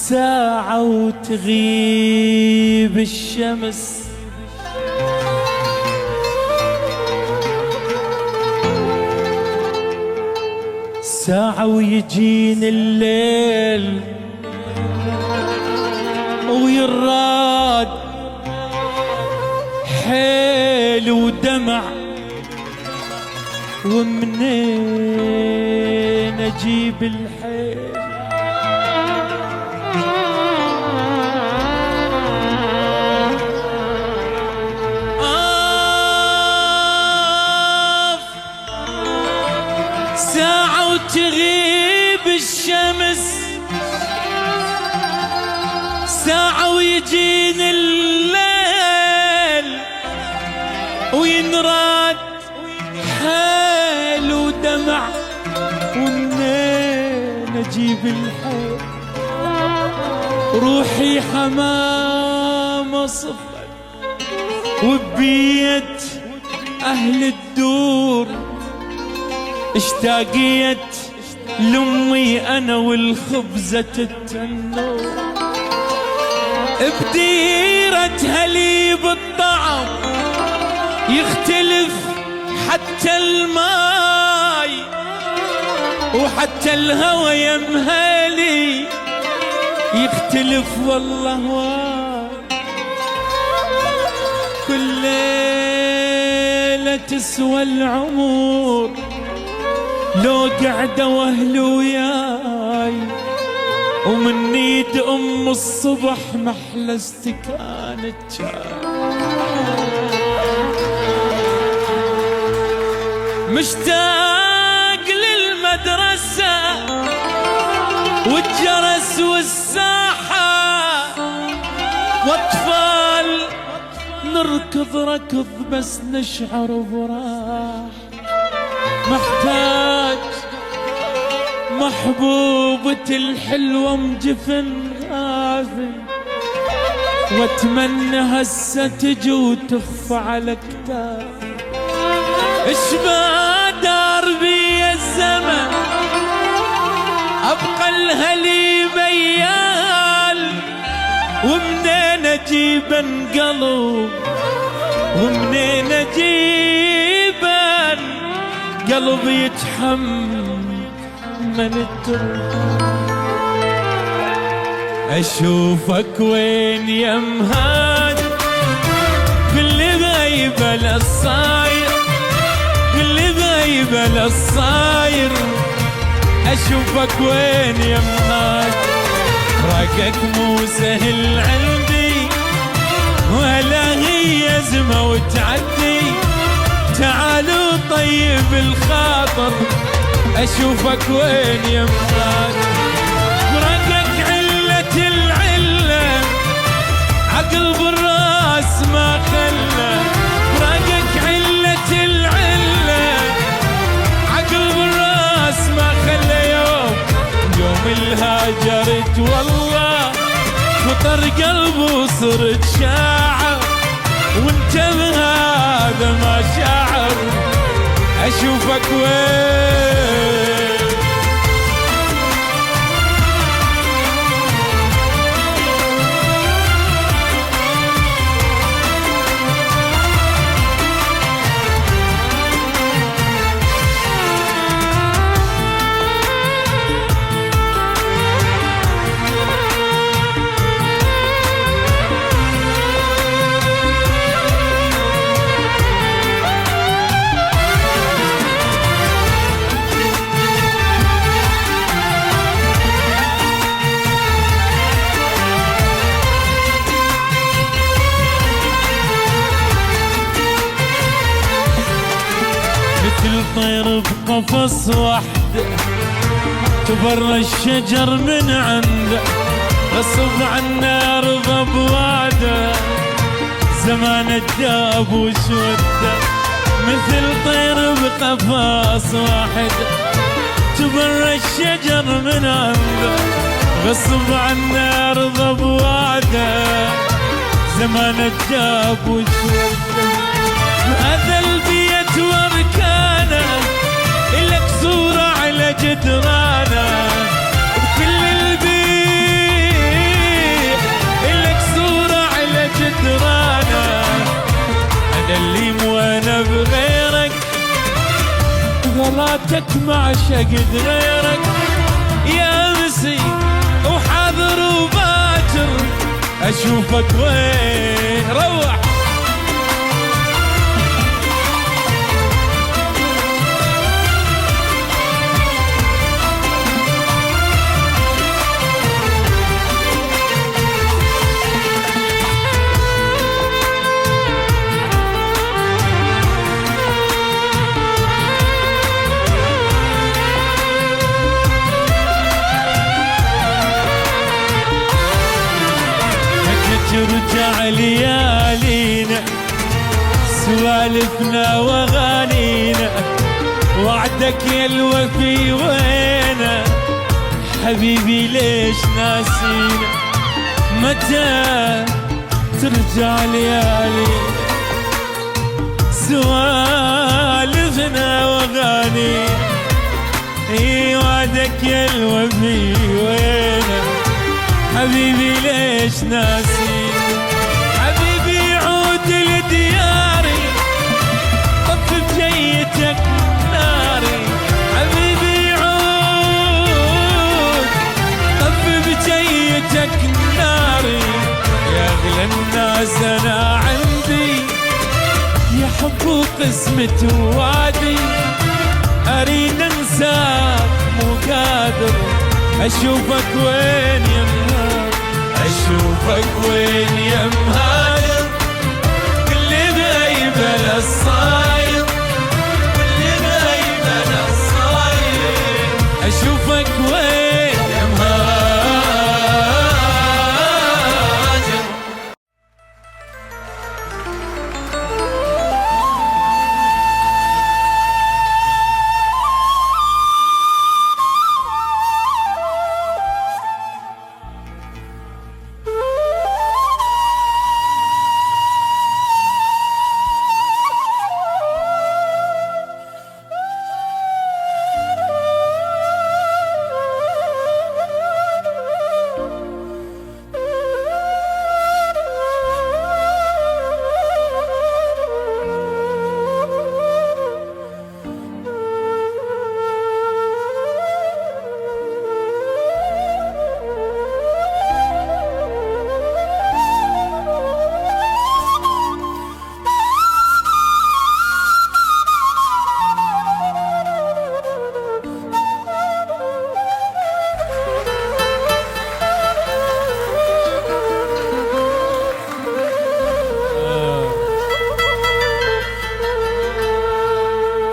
ساعة وتغيب الشمس، ساعة ويجيني الليل ويراد حيل ودمع، ومنين اجيب الحيل؟ ساعة وتغيب الشمس، ساعة ويجيني الليل وينراد حيل ودمع، ومنين اجيب الحيل؟ روحي حمامة صفت وبيت اهل الدور، اشتاقيت لأمي أنا والخبزة التنور، بديرتها لي بالطعم يختلف حتى الماي، وحتى الهوى يمهالي يختلف والله واي. كل ليلة تسوى العمر لو قعدة واهل وياي، ومن نيد ام الصبح محلى استكانة شاي. مشتاق للمدرسة والجرس والساحة، واطفال نركض ركض بس نشعر براح. محتاج محبوبتي الحلوة مجفن غافي، واتمنى هسه تجي وتخف على كتافي. اشبه دار بي الزمن ابقى لهلي ميال، ومنين اجيب انقلب؟ ومنين اجيب قلبي يتحمل التراب؟ اشوفك وين يا مهاد باللي غايبه للصاير، باللي غايبه للصاير. اشوفك وين يا مهاد، راقك مو سهل عندي، ولا هي زمه وتعدي. تعالوا طيب الخاطر، اشوفك وين يا مهاد. فرقك علة العلة، عقل بالراس ما خلى. فرقك علة العلة، عقل بالراس ما خلى. يوم الهاجرت والله خطر قلبي وصرت شاعر، وانت بهذا ما شعر. اشوفك وين؟ بقفص وحده تبرى الشجر من عنده غصب عنا رضى بواده زمان الداب وشوده مثل طير بقفص واحد تبرى الشجر من عنده غصب عنا رضى بواده زمان الداب وشوده هذا البيت واركانه إلك صورة على جدرانه وكل البيت إلك صورة على جدرانه أنا اللي مو أنا بغيرك غلاتك ما شقد غيرك يا مسي وحاضر وباكر أشوفك وين روح ترجع ليالينا سوالفنا واغانينا وعدك يا الوفي وينه حبيبي ليش ناسينا متى ترجع ليالينا سوالفنا واغانينا اي وعدك يا الوفي وينه حبيبي ليش ناسي حبيبي عود لدياري طف بجيتك ناري حبيبي عود طف بجيتك ناري يا أغلى الناس أنا عندي يا حب وقسمة ووادي أريد أنساك مو قادر أشوفك وين يا مهاجر أشوفك وين يا مهاجر كل غيبة للصاير كل غيبة للصاير أشوفك وين يا مهاجر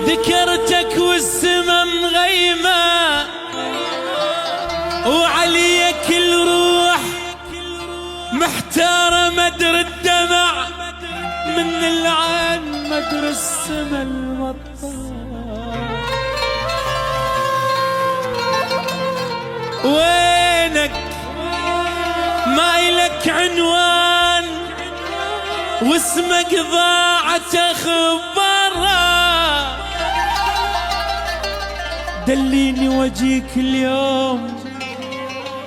ذكرتك والسما مغيمة وعلي كل روح محتارة مدر الدمع من العين مدر السما المطار وينك ما إلك عنوان واسمك ضاعت أخبارها دليني وجيك اليوم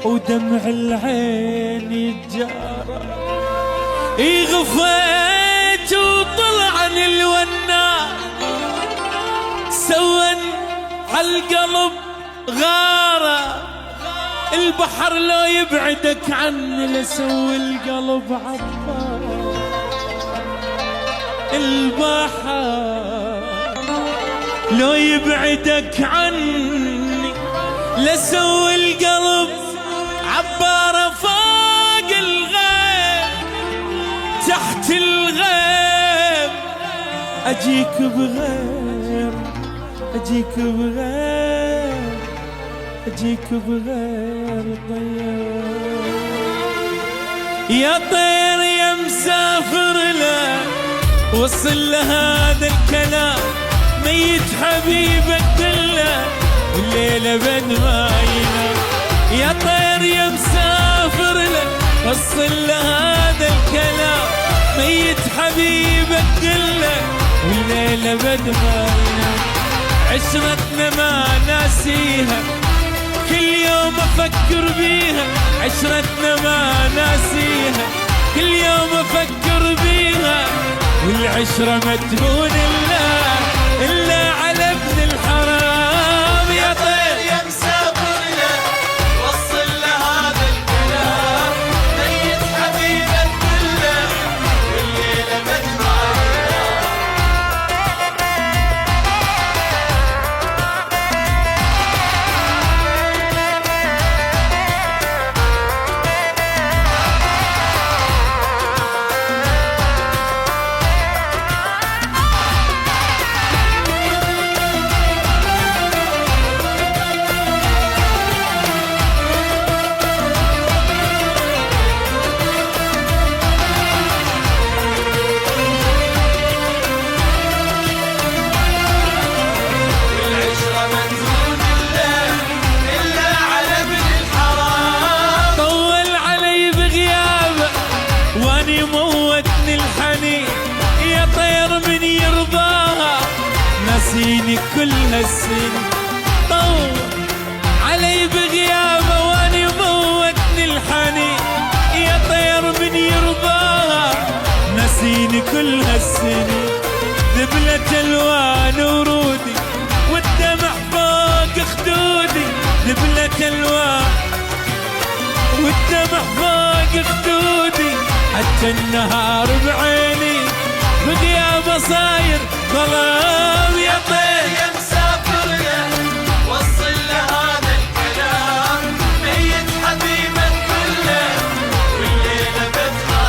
ودمع العين يتجارى غفيت وطلعن الونا سون عالقلب غارة البحر لو يبعدك عني لسوي القلب عبار البحر لو يبعدك عني لسوي القلب عبارة فوق الغيب تحت الغيب أجيك بغير أجيك بغير، أجيك بغير طير. يا طير يا مسافر له وصل لهذا الكلام، ميت حبيبك كله والليلة بد ما ينام. يا طير يا مسافر له وصل لهذا الكلام، ميت حبيبك كله والليلة بد ما ينام. عشرتنا ما ناسيها كل يوم أفكر بيها، عشرتنا ما ناسيها كل يوم أفكر بيها. والعشرة ما تهون إلا على ابن الحرام. يا طير يا مسافر له وصل لهذا الكلام، ميت حبيبك كله والليلة بد ما ينام. ناسيني كل هالسنين، طول علي بغيابه واني موتني الحنين. يا طير من يرضاها ناسيني كل هالسنين. ذبلة الوان ورودي والدمع فوق خدودي، ذبلة الوان والدمع فوق خدودي. حتى النهار بعيني بغيابه صاير ظلام. يا طير يا مسافر له وصل لهذا الكلام، ميت حبيبك كله والليلة بد ما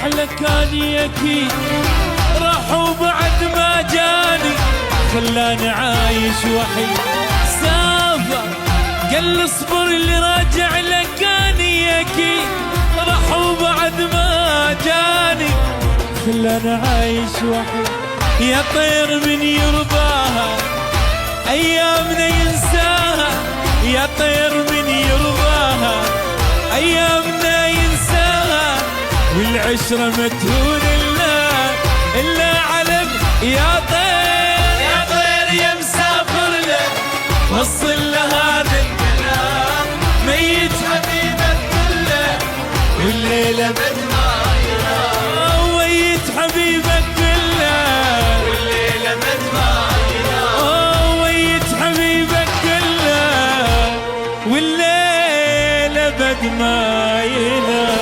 لكاني أكيد راح وبعد ما جاني خلاني عايش وحيد. سافر قال اصبر اللي راجع لكاني أكيد راح وبعد ما جاني خلاني عايش وحيد. يا طير من يرضاها أيامنا ينساها، يا طير من يرضاها أيامنا ينساها. والعشرة ما تهون إلا على يا طير يا طير يا مسافر له وصل لهذا الكلام، ميت حبيبك كله والليلة بد ما ينام. ويت حبيبك كله والليلة بد ما ينام. ويت حبيبك كله والليلة بد ما ينام.